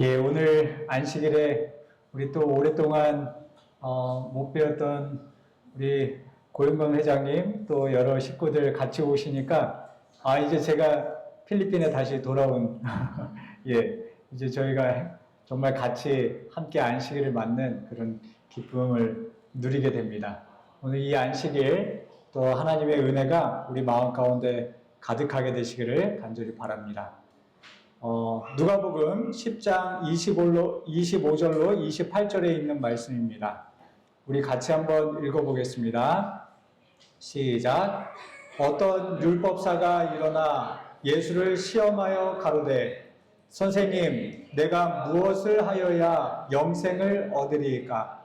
예, 오늘 안식일에 우리 또 오랫동안 못 뵈었던 우리 고영건 회장님 또 여러 식구들 같이 오시니까 이제 제가 필리핀에 다시 돌아온 예, 이제 저희가 정말 같이 함께 안식일을 맞는 그런 기쁨을 누리게 됩니다. 오늘 이 안식일 또 하나님의 은혜가 우리 마음 가운데 가득하게 되시기를 간절히 바랍니다. 누가복음 10장 25절로 28절에 있는 말씀입니다. 우리 같이 한번 읽어보겠습니다. 시작. 어떤 율법사가 일어나 예수를 시험하여 가로되 선생님, 내가 무엇을 하여야 영생을 얻으리이까?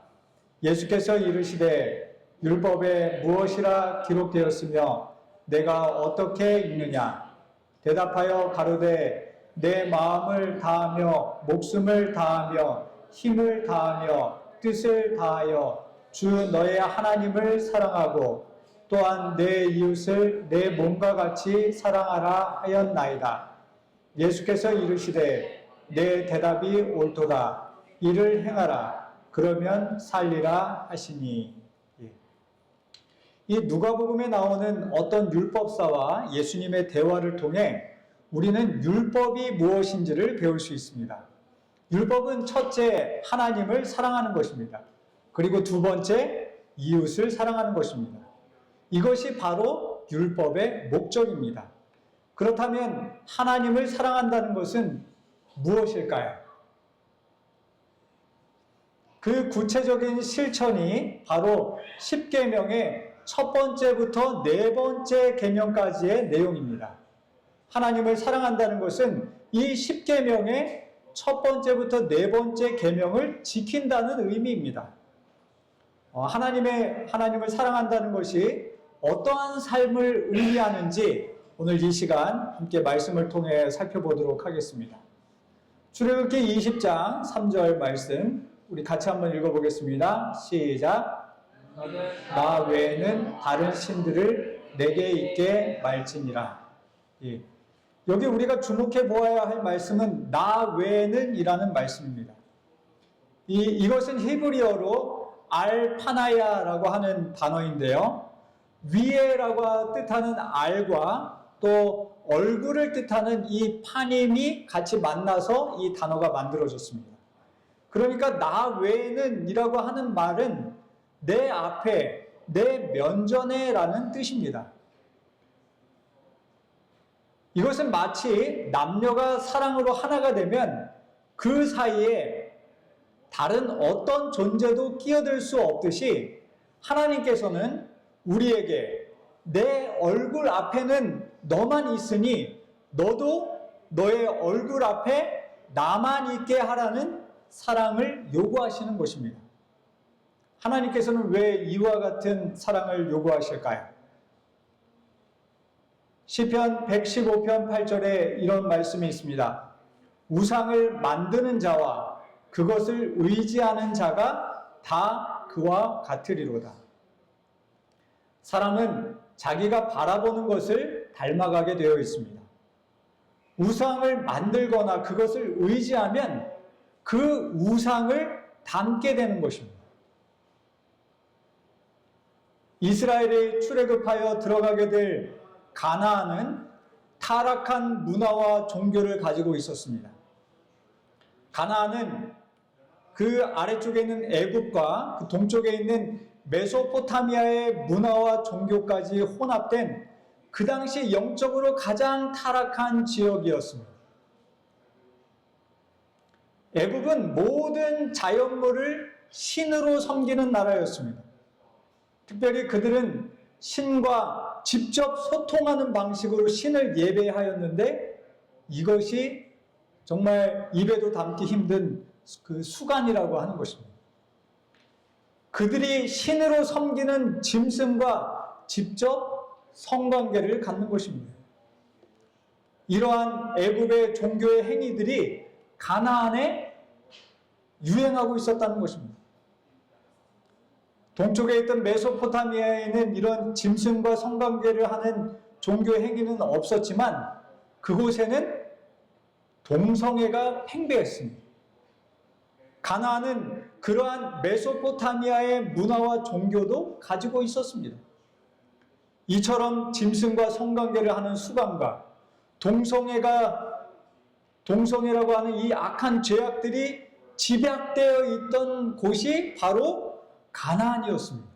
예수께서 이르시되 율법에 무엇이라 기록되었으며 내가 어떻게 읽느냐? 대답하여 가로되 내 마음을 다하며 목숨을 다하며 힘을 다하며 뜻을 다하여 주 너의 하나님을 사랑하고 또한 내 이웃을 내 몸과 같이 사랑하라 하였나이다. 예수께서 이르시되 내 대답이 옳도다. 이를 행하라. 그러면 살리라 하시니. 이 누가복음에 나오는 어떤 율법사와 예수님의 대화를 통해 우리는 율법이 무엇인지를 배울 수 있습니다. 율법은 첫째, 하나님을 사랑하는 것입니다. 그리고 두 번째, 이웃을 사랑하는 것입니다. 이것이 바로 율법의 목적입니다. 그렇다면 하나님을 사랑한다는 것은 무엇일까요? 그 구체적인 실천이 바로 십계명의 첫 번째부터 네 번째 계명까지의 내용입니다. 하나님을 사랑한다는 것은 이 십계명의 첫 번째부터 네 번째 계명을 지킨다는 의미입니다. 하나님을 사랑한다는 것이 어떠한 삶을 의미하는지 오늘 이 시간 함께 말씀을 통해 살펴보도록 하겠습니다. 출애굽기 20장 3절 말씀 우리 같이 한번 읽어보겠습니다. 시작. 나 외에는 다른 신들을 내게 있게 말지니라. 예. 여기 우리가 주목해 보아야 할 말씀은 나 외에는 이라는 말씀입니다. 이것은 히브리어로 알파나야라고 하는 단어인데요. 위에라고 뜻하는 알과 또 얼굴을 뜻하는 이 파님이 같이 만나서 이 단어가 만들어졌습니다. 그러니까 나 외에는 이라고 하는 말은 내 앞에, 내 면전에 라는 뜻입니다. 이것은 마치 남녀가 사랑으로 하나가 되면 그 사이에 다른 어떤 존재도 끼어들 수 없듯이 하나님께서는 우리에게 내 얼굴 앞에는 너만 있으니 너도 너의 얼굴 앞에 나만 있게 하라는 사랑을 요구하시는 것입니다. 하나님께서는 왜 이와 같은 사랑을 요구하실까요? 시편 115편 8절에 이런 말씀이 있습니다. 우상을 만드는 자와 그것을 의지하는 자가 다 그와 같으리로다. 사람은 자기가 바라보는 것을 닮아가게 되어 있습니다. 우상을 만들거나 그것을 의지하면 그 우상을 닮게 되는 것입니다. 이스라엘이 출애굽하여 들어가게 될 가나안은 타락한 문화와 종교를 가지고 있었습니다. 가나안은 그 아래쪽에 있는 애굽과 그 동쪽에 있는 메소포타미아의 문화와 종교까지 혼합된 그 당시 영적으로 가장 타락한 지역이었습니다. 애굽은 모든 자연물을 신으로 섬기는 나라였습니다. 특별히 그들은 신과 직접 소통하는 방식으로 신을 예배하였는데 이것이 정말 입에도 담기 힘든 그 수간이라고 하는 것입니다. 그들이 신으로 섬기는 짐승과 직접 성관계를 갖는 것입니다. 이러한 애굽의 종교의 행위들이 가나안에 유행하고 있었다는 것입니다. 동쪽에 있던 메소포타미아에는 이런 짐승과 성관계를 하는 종교 행위는 없었지만 그곳에는 동성애가 팽배했습니다. 가나안은 그러한 메소포타미아의 문화와 종교도 가지고 있었습니다. 이처럼 짐승과 성관계를 하는 수감과 동성애라고 하는 이 악한 죄악들이 집약되어 있던 곳이 바로 가나안이었습니다.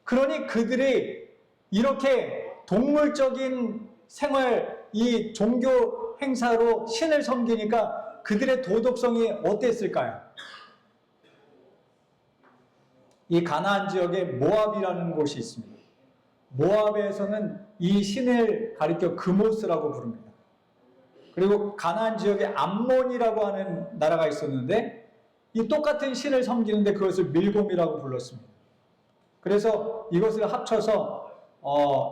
그러니 그들이 이렇게 동물적인 생활, 이 종교 행사로 신을 섬기니까 그들의 도덕성이 어땠을까요? 이 가나안 지역에 모압이라는 곳이 있습니다. 모압에서는 이 신을 가리켜 그모스라고 부릅니다. 그리고 가나안 지역에 암몬이라고 하는 나라가 있었는데 이 똑같은 신을 섬기는데 그것을 밀곰이라고 불렀습니다. 그래서 이것을 합쳐서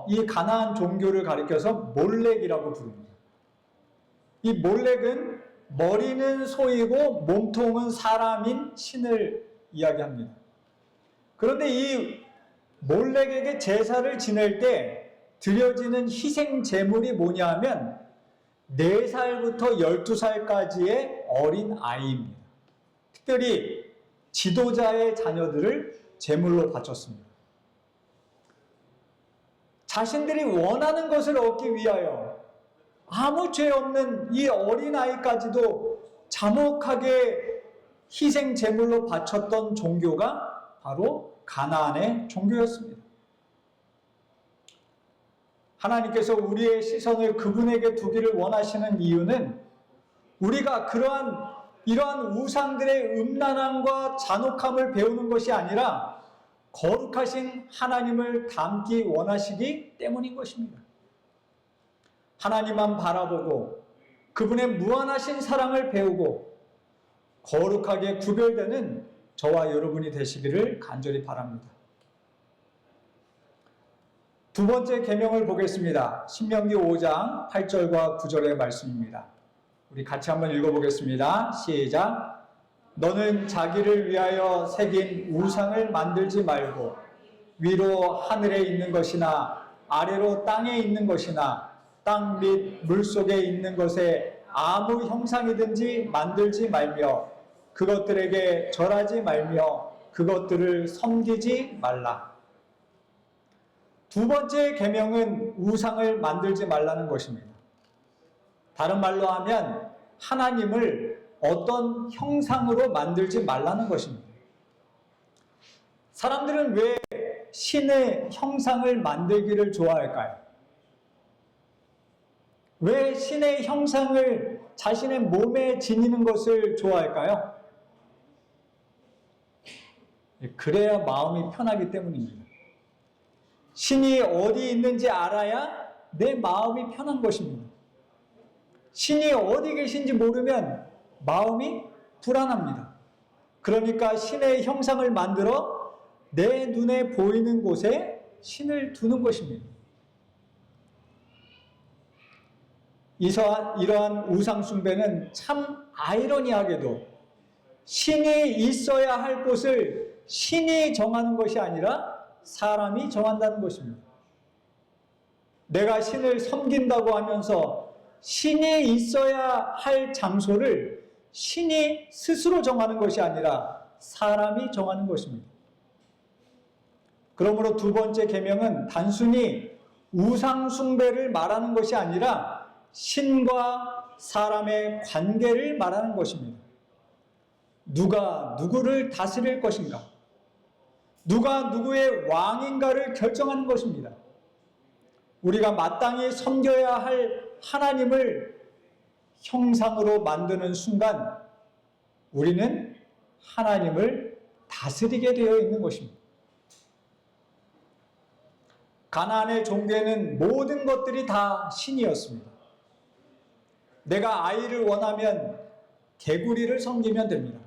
이 가나안 종교를 가리켜서 몰렉이라고 부릅니다. 이 몰렉은 머리는 소이고 몸통은 사람인 신을 이야기합니다. 그런데 이 몰렉에게 제사를 지낼 때 드려지는 희생 제물이 뭐냐 하면 4살부터 12살까지의 어린 아이입니다. 특별히 지도자의 자녀들을 제물로 바쳤습니다. 자신들이 원하는 것을 얻기 위하여 아무 죄 없는 이 어린 아이까지도 잔혹하게 희생 제물로 바쳤던 종교가 바로 가나안의 종교였습니다. 하나님께서 우리의 시선을 그분에게 두기를 원하시는 이유는 우리가 이러한 우상들의 음란함과 잔혹함을 배우는 것이 아니라 거룩하신 하나님을 닮기 원하시기 때문인 것입니다. 하나님만 바라보고 그분의 무한하신 사랑을 배우고 거룩하게 구별되는 저와 여러분이 되시기를 간절히 바랍니다. 두 번째 계명을 보겠습니다. 신명기 5장 8절과 9절의 말씀입니다. 우리 같이 한번 읽어보겠습니다. 시작. 너는 자기를 위하여 새긴 우상을 만들지 말고 위로 하늘에 있는 것이나 아래로 땅에 있는 것이나 땅 및 물속에 있는 것에 아무 형상이든지 만들지 말며 그것들에게 절하지 말며 그것들을 섬기지 말라. 두 번째 계명은 우상을 만들지 말라는 것입니다. 다른 말로 하면 하나님을 어떤 형상으로 만들지 말라는 것입니다. 사람들은 왜 신의 형상을 만들기를 좋아할까요? 왜 신의 형상을 자신의 몸에 지니는 것을 좋아할까요? 그래야 마음이 편하기 때문입니다. 신이 어디 있는지 알아야 내 마음이 편한 것입니다. 신이 어디 계신지 모르면 마음이 불안합니다. 그러니까 신의 형상을 만들어 내 눈에 보이는 곳에 신을 두는 것입니다. 이러한 우상 숭배는 참 아이러니하게도 신이 있어야 할 곳을 신이 정하는 것이 아니라 사람이 정한다는 것입니다. 내가 신을 섬긴다고 하면서 신이 있어야 할 장소를 신이 스스로 정하는 것이 아니라 사람이 정하는 것입니다. 그러므로 두 번째 계명은 단순히 우상 숭배를 말하는 것이 아니라 신과 사람의 관계를 말하는 것입니다. 누가 누구를 다스릴 것인가? 누가 누구의 왕인가를 결정하는 것입니다. 우리가 마땅히 섬겨야 할 하나님을 형상으로 만드는 순간 우리는 하나님을 다스리게 되어 있는 것입니다. 가나안의 종교에는 모든 것들이 다 신이었습니다. 내가 아이를 원하면 개구리를 섬기면 됩니다.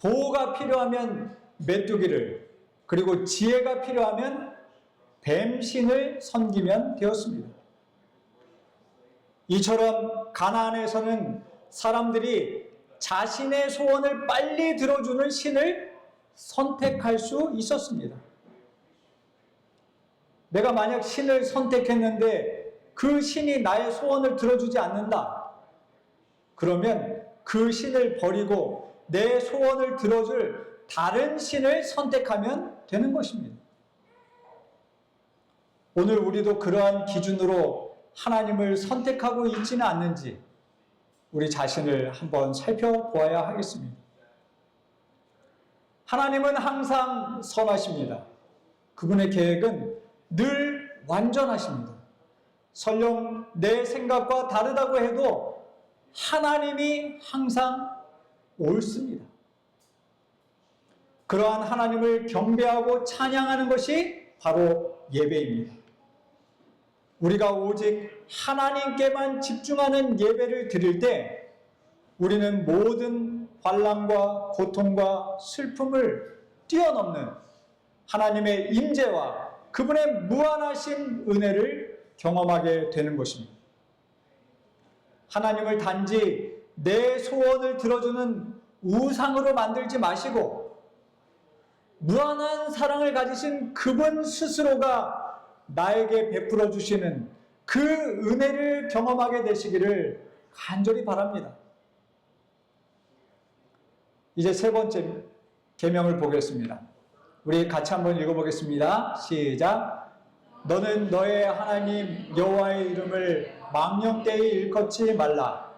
보호가 필요하면 메뚜기를, 그리고 지혜가 필요하면 뱀신을 섬기면 되었습니다. 이처럼 가나안에서는 사람들이 자신의 소원을 빨리 들어주는 신을 선택할 수 있었습니다. 내가 만약 신을 선택했는데 그 신이 나의 소원을 들어주지 않는다. 그러면 그 신을 버리고 내 소원을 들어줄 다른 신을 선택하면 되는 것입니다. 오늘 우리도 그러한 기준으로 하나님을 선택하고 있지는 않는지 우리 자신을 한번 살펴보아야 하겠습니다. 하나님은 항상 선하십니다. 그분의 계획은 늘 완전하십니다. 설령 내 생각과 다르다고 해도 하나님이 항상 옳습니다. 그러한 하나님을 경배하고 찬양하는 것이 바로 예배입니다. 우리가 오직 하나님께만 집중하는 예배를 드릴 때 우리는 모든 환난과 고통과 슬픔을 뛰어넘는 하나님의 임재와 그분의 무한하신 은혜를 경험하게 되는 것입니다. 하나님을 단지 내 소원을 들어주는 우상으로 만들지 마시고 무한한 사랑을 가지신 그분 스스로가 나에게 베풀어 주시는 그 은혜를 경험하게 되시기를 간절히 바랍니다. 이제 세 번째 계명을 보겠습니다. 우리 같이 한번 읽어보겠습니다. 시작. 너는 너의 하나님 여호와의 이름을 망령되이 일컫지 말라.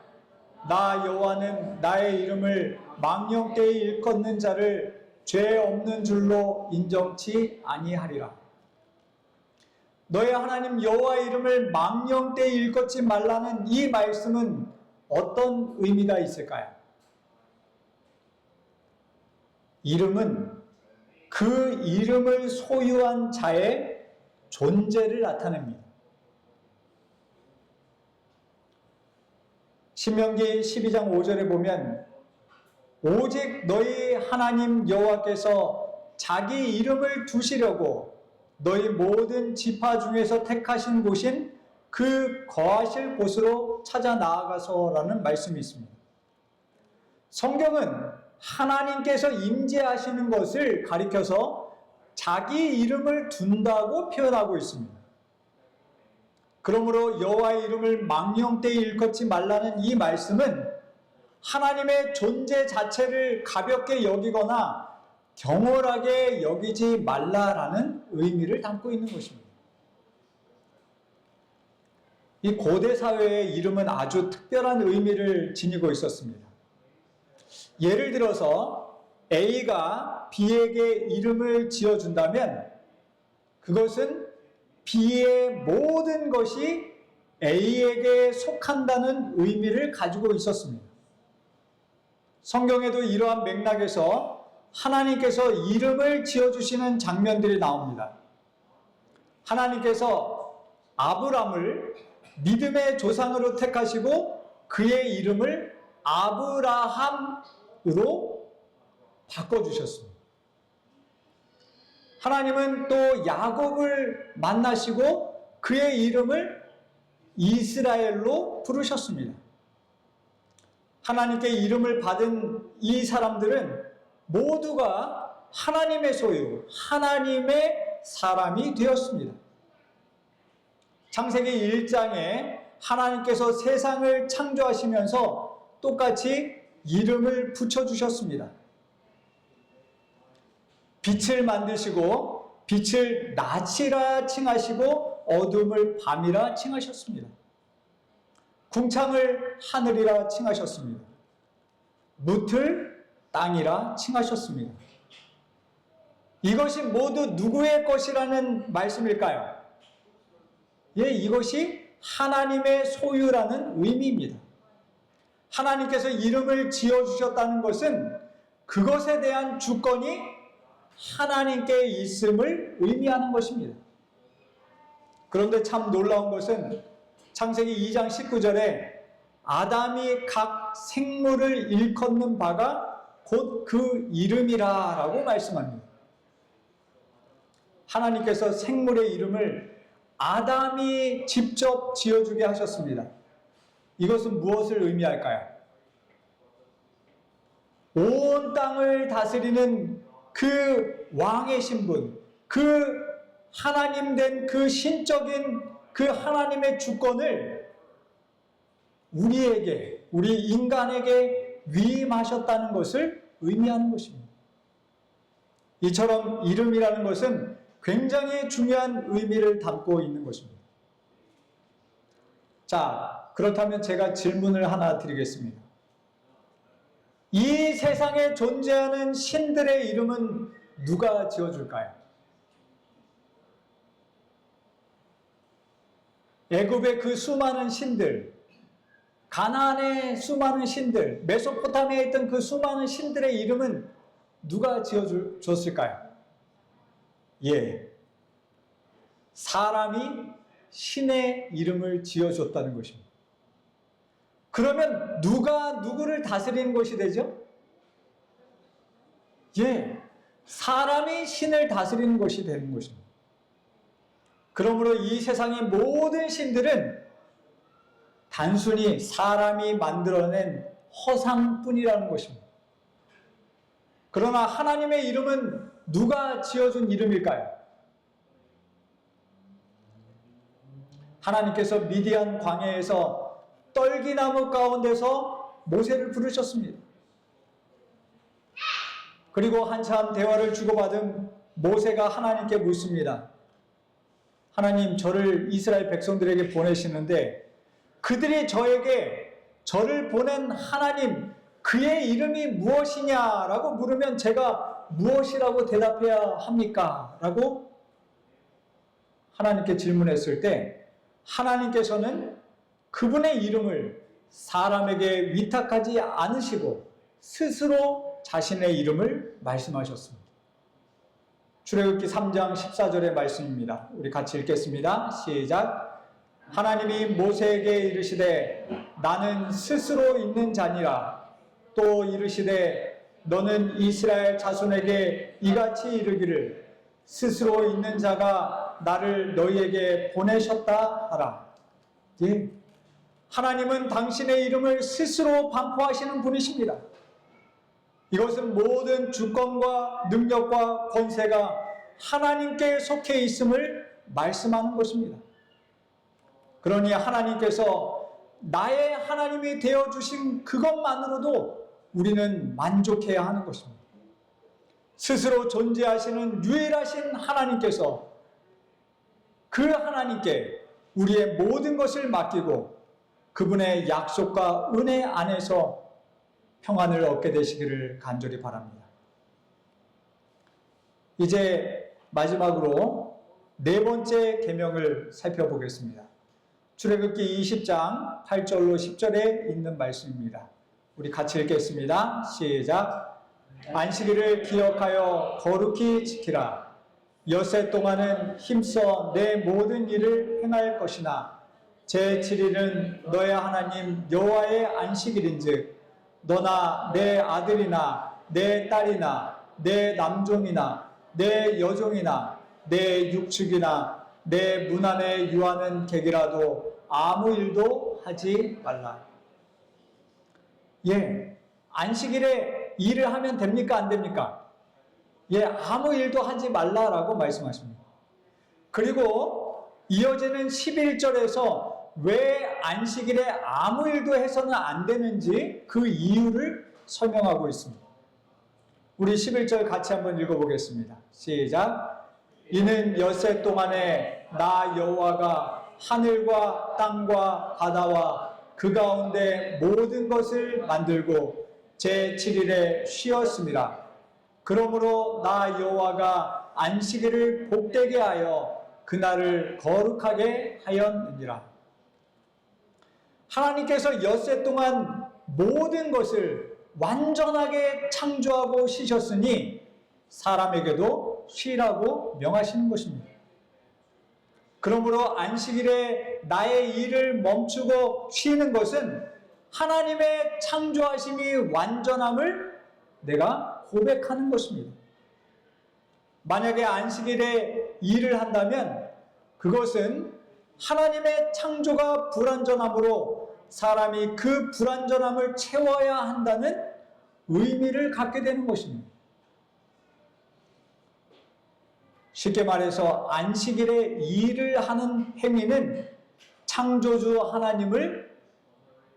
나 여호와는 나의 이름을 망령되이 일컫는 자를 죄 없는 줄로 인정치 아니하리라. 너의 하나님 여호와의 이름을 망령되이 일컫지 말라는 이 말씀은 어떤 의미가 있을까요? 이름은 그 이름을 소유한 자의 존재를 나타냅니다. 신명기 12장 5절에 보면 오직 너희 하나님 여호와께서 자기 이름을 두시려고 너희 모든 지파 중에서 택하신 곳인 그 거하실 곳으로 찾아 나아가서라는 말씀이 있습니다. 성경은 하나님께서 임재하시는 것을 가리켜서 자기 이름을 둔다고 표현하고 있습니다. 그러므로 여호와의 이름을 망령되이 일컫지 말라는 이 말씀은 하나님의 존재 자체를 가볍게 여기거나 경홀하게 여기지 말라라는 의미를 담고 있는 것입니다. 이 고대 사회의 이름은 아주 특별한 의미를 지니고 있었습니다. 예를 들어서 A가 B에게 이름을 지어준다면 그것은 B의 모든 것이 A에게 속한다는 의미를 가지고 있었습니다. 성경에도 이러한 맥락에서 하나님께서 이름을 지어주시는 장면들이 나옵니다. 하나님께서 아브람을 믿음의 조상으로 택하시고 그의 이름을 아브라함으로 바꿔주셨습니다. 하나님은 또 야곱을 만나시고 그의 이름을 이스라엘로 부르셨습니다. 하나님께 이름을 받은 이 사람들은 모두가 하나님의 소유, 하나님의 사람이 되었습니다. 창세기 1장에 하나님께서 세상을 창조하시면서 똑같이 이름을 붙여주셨습니다. 빛을 만드시고 빛을 낮이라 칭하시고 어둠을 밤이라 칭하셨습니다. 궁창을 하늘이라 칭하셨습니다. 무틀 땅이라 칭하셨습니다. 이것이 모두 누구의 것이라는 말씀일까요? 예, 이것이 하나님의 소유라는 의미입니다. 하나님께서 이름을 지어주셨다는 것은 그것에 대한 주권이 하나님께 있음을 의미하는 것입니다. 그런데 참 놀라운 것은 창세기 2장 19절에 아담이 각 생물을 일컫는 바가 곧 그 이름이라 라고 말씀합니다. 하나님께서 생물의 이름을 아담이 직접 지어주게 하셨습니다. 이것은 무엇을 의미할까요? 온 땅을 다스리는 그 왕의 신분, 그 하나님 된 그 신적인 그 하나님의 주권을 우리에게, 우리 인간에게 위임하셨다는 것을 의미하는 것입니다. 이처럼 이름이라는 것은 굉장히 중요한 의미를 담고 있는 것입니다. 자, 그렇다면 제가 질문을 하나 드리겠습니다. 이 세상에 존재하는 신들의 이름은 누가 지어줄까요? 애굽의 그 수많은 신들, 가나안의 수많은 신들, 메소포타미아에 있던 그 수많은 신들의 이름은 누가 지어줬을까요? 예, 사람이 신의 이름을 지어줬다는 것입니다. 그러면 누가 누구를 다스리는 것이 되죠? 예, 사람이 신을 다스리는 것이 되는 것입니다. 그러므로 이 세상의 모든 신들은 단순히 사람이 만들어낸 허상뿐이라는 것입니다. 그러나 하나님의 이름은 누가 지어준 이름일까요? 하나님께서 미디안 광야에서 떨기나무 가운데서 모세를 부르셨습니다. 그리고 한참 대화를 주고받은 모세가 하나님께 묻습니다. 하나님, 저를 이스라엘 백성들에게 보내시는데 그들이 저를 보낸 하나님, 그의 이름이 무엇이냐라고 물으면 제가 무엇이라고 대답해야 합니까? 라고 하나님께 질문했을 때 하나님께서는 그분의 이름을 사람에게 위탁하지 않으시고 스스로 자신의 이름을 말씀하셨습니다. 출애굽기 3장 14절의 말씀입니다. 우리 같이 읽겠습니다. 시작. 하나님이 모세에게 이르시되 나는 스스로 있는 자니라. 또 이르시되 너는 이스라엘 자손에게 이같이 이르기를 스스로 있는 자가 나를 너희에게 보내셨다 하라. 예. 하나님은 당신의 이름을 스스로 반포하시는 분이십니다. 이것은 모든 주권과 능력과 권세가 하나님께 속해 있음을 말씀하는 것입니다. 그러니 하나님께서 나의 하나님이 되어주신 그것만으로도 우리는 만족해야 하는 것입니다. 스스로 존재하시는 유일하신 하나님께서 그 하나님께 우리의 모든 것을 맡기고 그분의 약속과 은혜 안에서 평안을 얻게 되시기를 간절히 바랍니다. 이제 마지막으로 네 번째 계명을 살펴보겠습니다. 출애굽기 20장 8절로 10절에 있는 말씀입니다. 우리 같이 읽겠습니다. 시작. 안식일을 기억하여 거룩히 지키라. 엿새 동안은 힘써 내 모든 일을 행할 것이나 제7일은 너의 하나님 여호와의 안식일인즉 너나 내 아들이나 내 딸이나 내 남종이나 내 여종이나 내 육축이나 내 문 안에 유하는 객이라도 아무 일도 하지 말라. 예, 안식일에 일을 하면 됩니까? 안 됩니까? 예, 아무 일도 하지 말라라고 말씀하십니다. 그리고 이어지는 11절에서 왜 안식일에 아무 일도 해서는 안 되는지 그 이유를 설명하고 있습니다. 우리 11절 같이 한번 읽어보겠습니다. 시작. 이는 엿새 동안에 나 여호와가 하늘과 땅과 바다와 그 가운데 모든 것을 만들고 제7일에 쉬었습니다. 그러므로 나 여호와가 안식일을 복되게 하여 그날을 거룩하게 하였느니라. 하나님께서 엿새 동안 모든 것을 완전하게 창조하고 쉬셨으니 사람에게도 쉬라고 명하시는 것입니다. 그러므로 안식일에 나의 일을 멈추고 쉬는 것은 하나님의 창조하심이 완전함을 내가 고백하는 것입니다. 만약에 안식일에 일을 한다면 그것은 하나님의 창조가 불완전함으로 사람이 그 불완전함을 채워야 한다는 의미를 갖게 되는 것입니다. 쉽게 말해서 안식일에 일을 하는 행위는 창조주 하나님을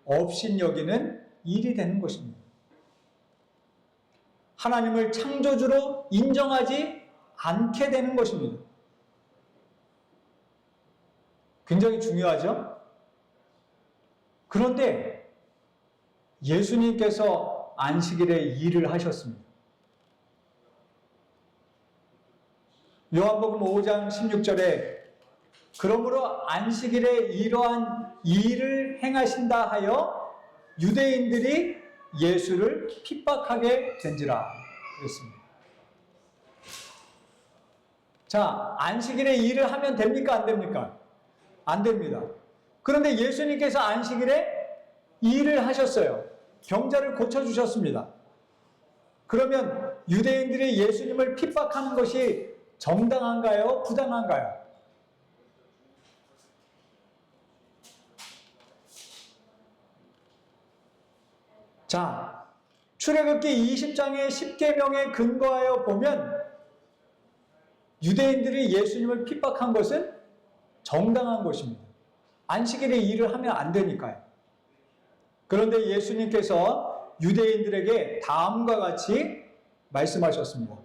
업신여기는 일이 되는 것입니다. 하나님을 창조주로 인정하지 않게 되는 것입니다. 굉장히 중요하죠? 그런데 예수님께서 안식일에 일을 하셨습니다. 요한복음 5장 16절에 그러므로 안식일에 이러한 일을 행하신다 하여 유대인들이 예수를 핍박하게 된지라 그랬습니다. 자, 안식일에 일을 하면 됩니까? 안 됩니까? 안 됩니다. 그런데 예수님께서 안식일에 일을 하셨어요. 병자를 고쳐주셨습니다. 그러면 유대인들이 예수님을 핍박하는 것이 정당한가요? 부당한가요? 자, 출애굽기 20장의 10계명에 근거하여 보면 유대인들이 예수님을 핍박한 것은 정당한 것입니다. 안식일에 일을 하면 안 되니까요. 그런데 예수님께서 유대인들에게 다음과 같이 말씀하셨습니다.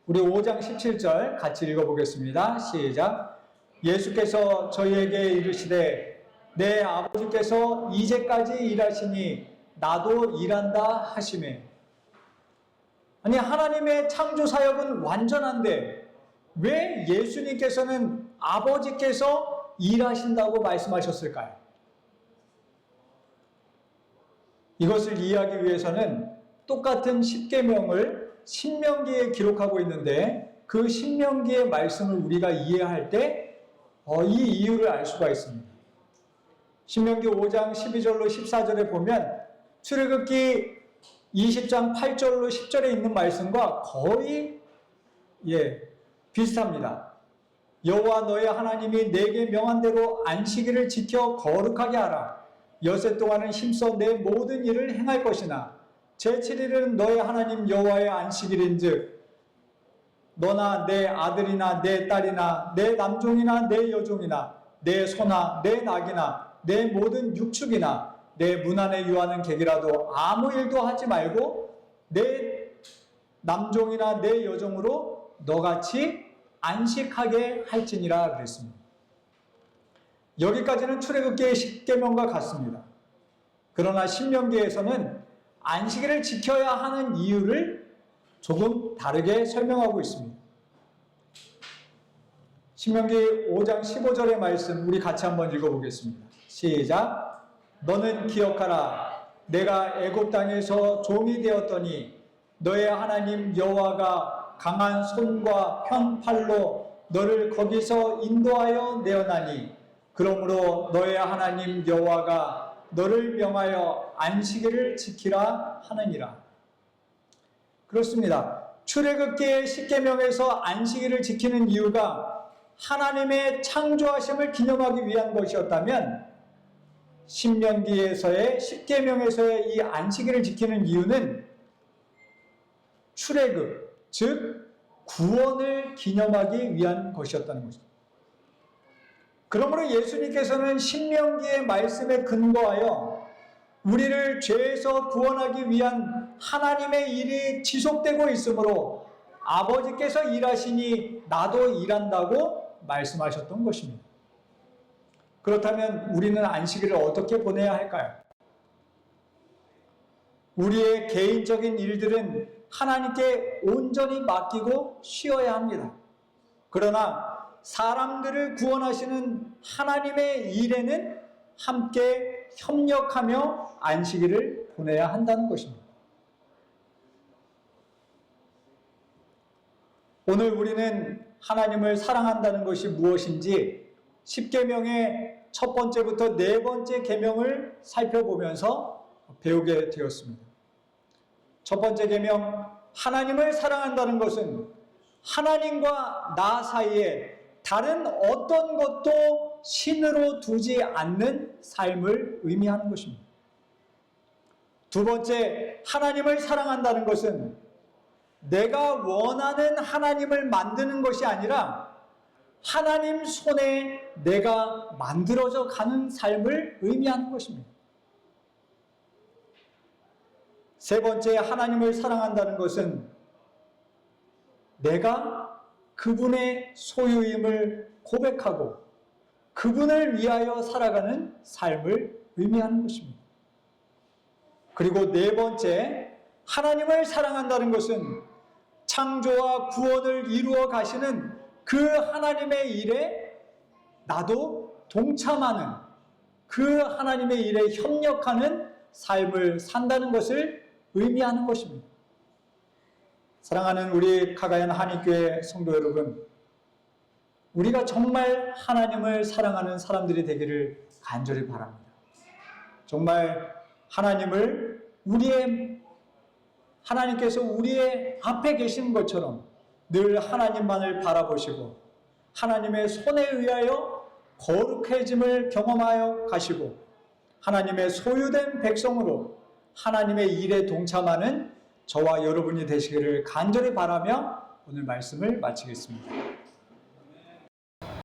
우리 5장 17절 같이 읽어보겠습니다. 시작. 예수께서 저희에게 이르시되 내 아버지께서 이제까지 일하시니 나도 일한다 하시매. 아니, 하나님의 창조 사역은 완전한데 왜 예수님께서는 아버지께서 일하신다고 말씀하셨을까요? 이것을 이해하기 위해서는 똑같은 십계명을 신명기에 기록하고 있는데 그 신명기의 말씀을 우리가 이해할 때 이 이유를 알 수가 있습니다. 신명기 5장 12절로 14절에 보면 출애굽기 20장 8절로 10절에 있는 말씀과 거의 비슷합니다. 여호와 너의 하나님이 내게 명한 대로 안식일을 지켜 거룩하게 하라. 여섯 동안은 힘써 내 모든 일을 행할 것이나 제7일은 너의 하나님 여호와의 안식일인즉 너나 내 아들이나 내 딸이나 내 남종이나 내 여종이나 내 소나 내 낙이나 내 모든 육축이나 내 문 안에 유하는 객이라도 아무 일도 하지 말고 내 남종이나 내 여종으로 너같이 안식하게 할지니라 그랬습니다. 여기까지는 출애굽기의 10계명과 같습니다. 그러나 신명기에서는 안식일을 지켜야 하는 이유를 조금 다르게 설명하고 있습니다. 신명기 5장 15절의 말씀 우리 같이 한번 읽어보겠습니다. 시작. 너는 기억하라. 내가 애굽 땅에서 종이 되었더니 너의 하나님 여호와가 강한 손과 편팔로 너를 거기서 인도하여 내어나니 그러므로 너의 하나님 여호와가 너를 명하여 안식일을 지키라 하느니라. 그렇습니다. 출애굽기의 10계명에서 안식일을 지키는 이유가 하나님의 창조하심을 기념하기 위한 것이었다면 신명기에서의 10계명에서의 이 안식일을 지키는 이유는 출애굽, 즉 구원을 기념하기 위한 것이었다는 것입니다. 그러므로 예수님께서는 신명기의 말씀에 근거하여 우리를 죄에서 구원하기 위한 하나님의 일이 지속되고 있으므로 아버지께서 일하시니 나도 일한다고 말씀하셨던 것입니다. 그렇다면 우리는 안식일을 어떻게 보내야 할까요? 우리의 개인적인 일들은 하나님께 온전히 맡기고 쉬어야 합니다. 그러나 사람들을 구원하시는 하나님의 일에는 함께 협력하며 안식일을 보내야 한다는 것입니다. 오늘 우리는 하나님을 사랑한다는 것이 무엇인지 10계명의 첫 번째부터 네 번째 계명을 살펴보면서 배우게 되었습니다. 첫 번째 계명, 하나님을 사랑한다는 것은 하나님과 나 사이에 다른 어떤 것도 신으로 두지 않는 삶을 의미하는 것입니다. 두 번째, 하나님을 사랑한다는 것은 내가 원하는 하나님을 만드는 것이 아니라 하나님 손에 내가 만들어져 가는 삶을 의미하는 것입니다. 세 번째, 하나님을 사랑한다는 것은 내가 그분의 소유임을 고백하고 그분을 위하여 살아가는 삶을 의미하는 것입니다. 그리고 네 번째, 하나님을 사랑한다는 것은 창조와 구원을 이루어 가시는 그 하나님의 일에 나도 동참하는, 그 하나님의 일에 협력하는 삶을 산다는 것을 의미하는 것입니다. 사랑하는 우리 카가얀 한인교회 성도 여러분, 우리가 정말 하나님을 사랑하는 사람들이 되기를 간절히 바랍니다. 정말 하나님께서 우리의 앞에 계신 것처럼 늘 하나님만을 바라보시고 하나님의 손에 의하여 거룩해짐을 경험하여 가시고 하나님의 소유된 백성으로 하나님의 일에 동참하는 저와 여러분이 되시기를 간절히 바라며 오늘 말씀을 마치겠습니다.